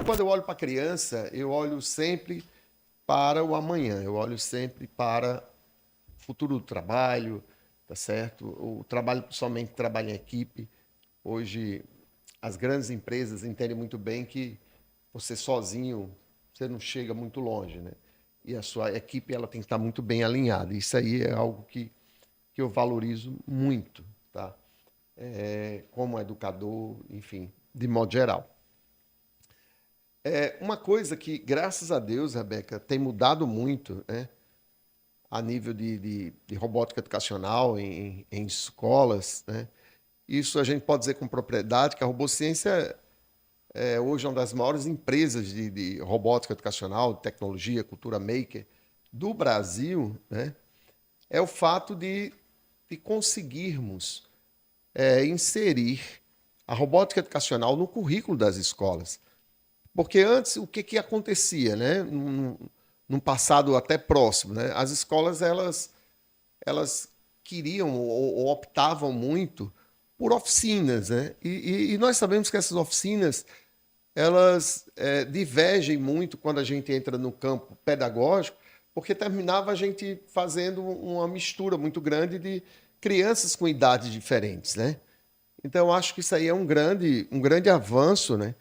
quando eu olho para a criança, eu olho sempre para o amanhã, eu olho sempre para o futuro do trabalho, tá certo? O trabalho, principalmente trabalho em equipe. Hoje, as grandes empresas entendem muito bem que você sozinho, você não chega muito longe, né? E a sua equipe ela tem que estar muito bem alinhada. Isso aí é algo que eu valorizo muito, tá? Como educador, enfim, de modo geral. Uma coisa que, graças a Deus, Rebeca, tem mudado muito, né, a nível de robótica educacional em escolas, né? Isso a gente pode dizer com propriedade que a robociência hoje é uma das maiores empresas de robótica educacional, de tecnologia, cultura maker do Brasil, né? É o fato de conseguirmos inserir a robótica educacional no currículo das escolas. Porque antes, o que acontecia, né? Num passado até próximo, né? As escolas, elas queriam ou optavam muito por oficinas, né? E nós sabemos que essas oficinas, elas divergem muito quando a gente entra no campo pedagógico, porque terminava a gente fazendo uma mistura muito grande de crianças com idades diferentes, né? Então, eu acho que isso aí é um grande avanço, né?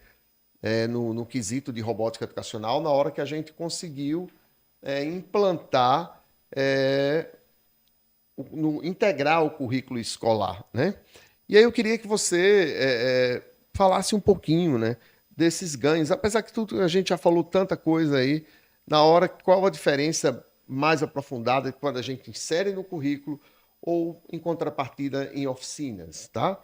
No quesito de robótica educacional, na hora que a gente conseguiu implantar, integrar o currículo escolar, né? E aí eu queria que você falasse um pouquinho, né, desses ganhos, apesar que tudo, a gente já falou tanta coisa aí, na hora, qual a diferença mais aprofundada quando a gente insere no currículo ou em contrapartida em oficinas, tá?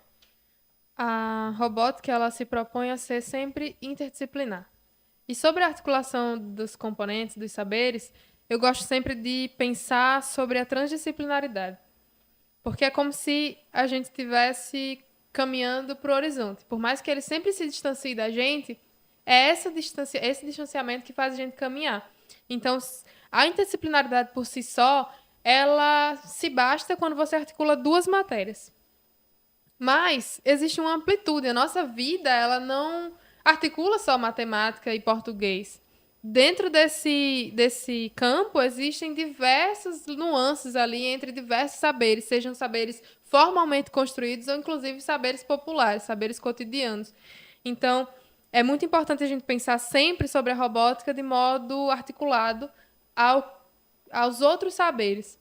A robótica ela se propõe a ser sempre interdisciplinar. E sobre a articulação dos componentes, dos saberes, eu gosto sempre de pensar sobre a transdisciplinaridade. Porque é como se a gente estivesse caminhando para o horizonte. Por mais que ele sempre se distancie da gente, é esse distanciamento que faz a gente caminhar. Então, a interdisciplinaridade por si só, ela se basta quando você articula duas matérias. Mas existe uma amplitude. A nossa vida, ela não articula só matemática e português. Dentro desse campo, existem diversas nuances ali entre diversos saberes, sejam saberes formalmente construídos ou, inclusive, saberes populares, saberes cotidianos. Então, é muito importante a gente pensar sempre sobre a robótica de modo articulado aos outros saberes.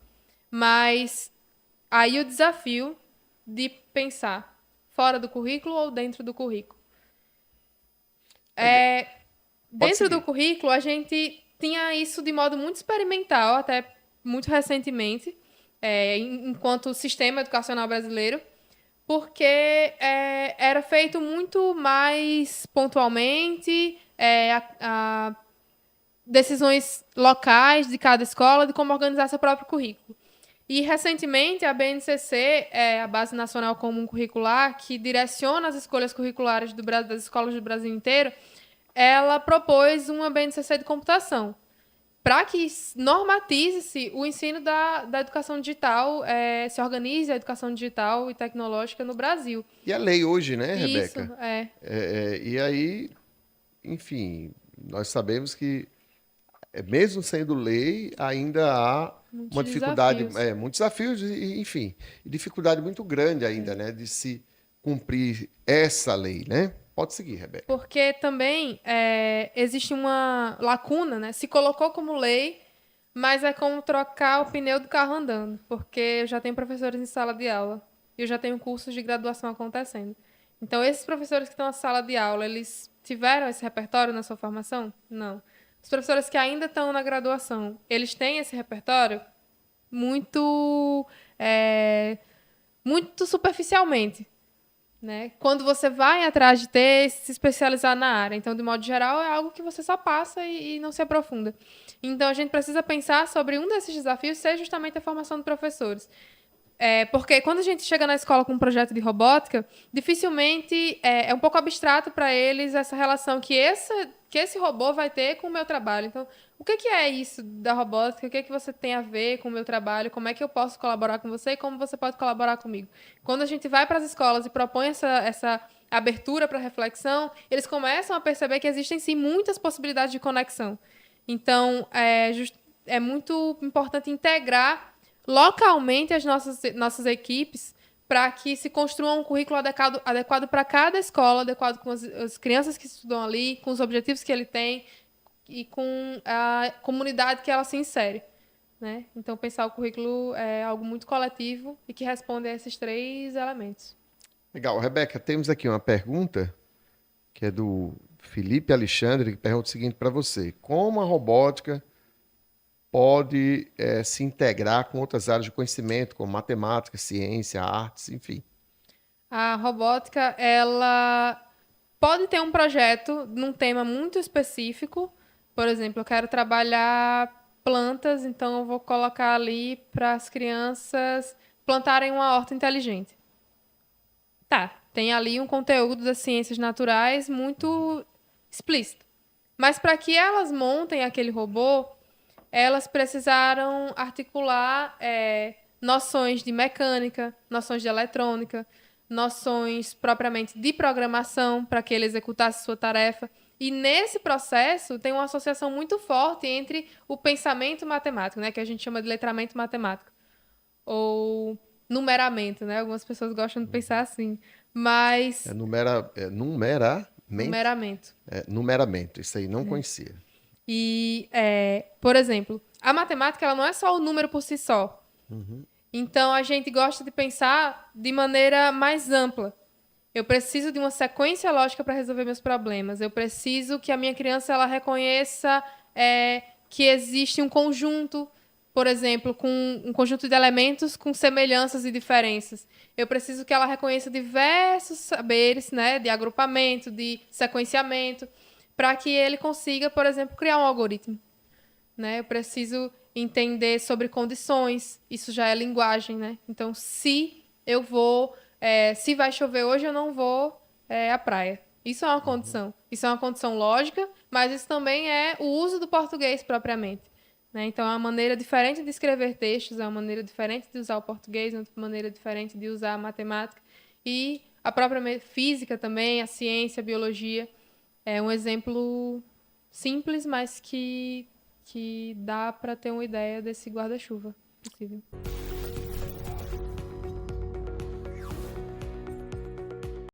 Mas aí o desafio de pensar fora do currículo ou dentro do currículo. Legal. Pode Dentro do seguir. currículo, a gente tinha isso de modo muito experimental, até muito recentemente, enquanto sistema educacional brasileiro, porque era feito muito mais pontualmente, decisões locais de cada escola de como organizar seu próprio currículo. E, recentemente, a BNCC, a Base Nacional Comum Curricular, que direciona as escolhas curriculares das escolas do Brasil inteiro, ela propôs uma BNCC de computação para que normatize-se o ensino da educação digital, se organize a educação digital e tecnológica no Brasil. E a lei hoje, né, Isso, Rebeca? E aí, enfim, nós sabemos que, mesmo sendo lei, ainda há uma muitos dificuldade, desafios. muitos desafios, enfim, e dificuldade muito grande ainda, né, de se cumprir essa lei, né? Pode seguir, Rebeca. Porque também existe uma lacuna, né? Se colocou como lei, mas é como trocar o pneu do carro andando, porque eu já tenho professores em sala de aula e eu já tenho cursos de graduação acontecendo. Então, esses professores que estão na sala de aula, eles tiveram esse repertório na sua formação? Não. Os professores que ainda estão na graduação, eles têm esse repertório muito, muito superficialmente, né? Quando você vai atrás de ter, se especializar na área. Então, de modo geral, é algo que você só passa e não se aprofunda. Então, a gente precisa pensar sobre um desses desafios ser justamente a formação de professores. Porque quando a gente chega na escola com um projeto de robótica, dificilmente é um pouco abstrato para eles essa relação que esse robô vai ter com o meu trabalho. Então, o que é isso da robótica? O que você tem a ver com o meu trabalho? Como é que eu posso colaborar com você e como você pode colaborar comigo? Quando a gente vai para as escolas e propõe essa abertura para reflexão, eles começam a perceber que existem, sim, muitas possibilidades de conexão. Então, é muito importante integrar localmente as nossas equipes para que se construa um currículo adequado para cada escola, adequado com as crianças que estudam ali, com os objetivos que ele tem e com a comunidade que ela se insere. Né? Então, pensar o currículo é algo muito coletivo e que responde a esses 3 elementos. Legal. Rebeca, temos aqui uma pergunta que é do Felipe Alexandre, que pergunta o seguinte para você. Como a robótica pode se integrar com outras áreas de conhecimento, como matemática, ciência, artes, enfim? A robótica, ela pode ter um projeto num tema muito específico. Por exemplo, eu quero trabalhar plantas, então eu vou colocar ali para as crianças plantarem uma horta inteligente. Tá, tem ali um conteúdo das ciências naturais muito explícito. Mas para que elas montem aquele robô, elas precisaram articular noções de mecânica, noções de eletrônica, noções propriamente de programação para que ele executasse sua tarefa. E nesse processo tem uma associação muito forte entre o pensamento matemático, né, que a gente chama de letramento matemático, ou numeramento, né? Algumas pessoas gostam de pensar assim, mas numeramento. Numeramento, isso aí não conhecia. E, por exemplo, a matemática ela não é só o número por si só. Então, a gente gosta de pensar de maneira mais ampla. Eu preciso de uma sequência lógica para resolver meus problemas. Eu preciso que a minha criança ela reconheça que existe um conjunto, por exemplo, com um conjunto de elementos com semelhanças e diferenças. Eu preciso que ela reconheça diversos saberes, né, de agrupamento, de sequenciamento, para que ele consiga, por exemplo, criar um algoritmo. Né? Eu preciso entender sobre condições, isso já é linguagem, né? Então, se vai chover hoje, eu não vou à praia. Isso é uma condição. Isso é uma condição lógica, mas isso também é o uso do português propriamente. Né? Então, é uma maneira diferente de escrever textos, é uma maneira diferente de usar o português, é uma maneira diferente de usar a matemática. E a própria física também, a ciência, a biologia. É um exemplo simples, mas que dá para ter uma ideia desse guarda-chuva possível.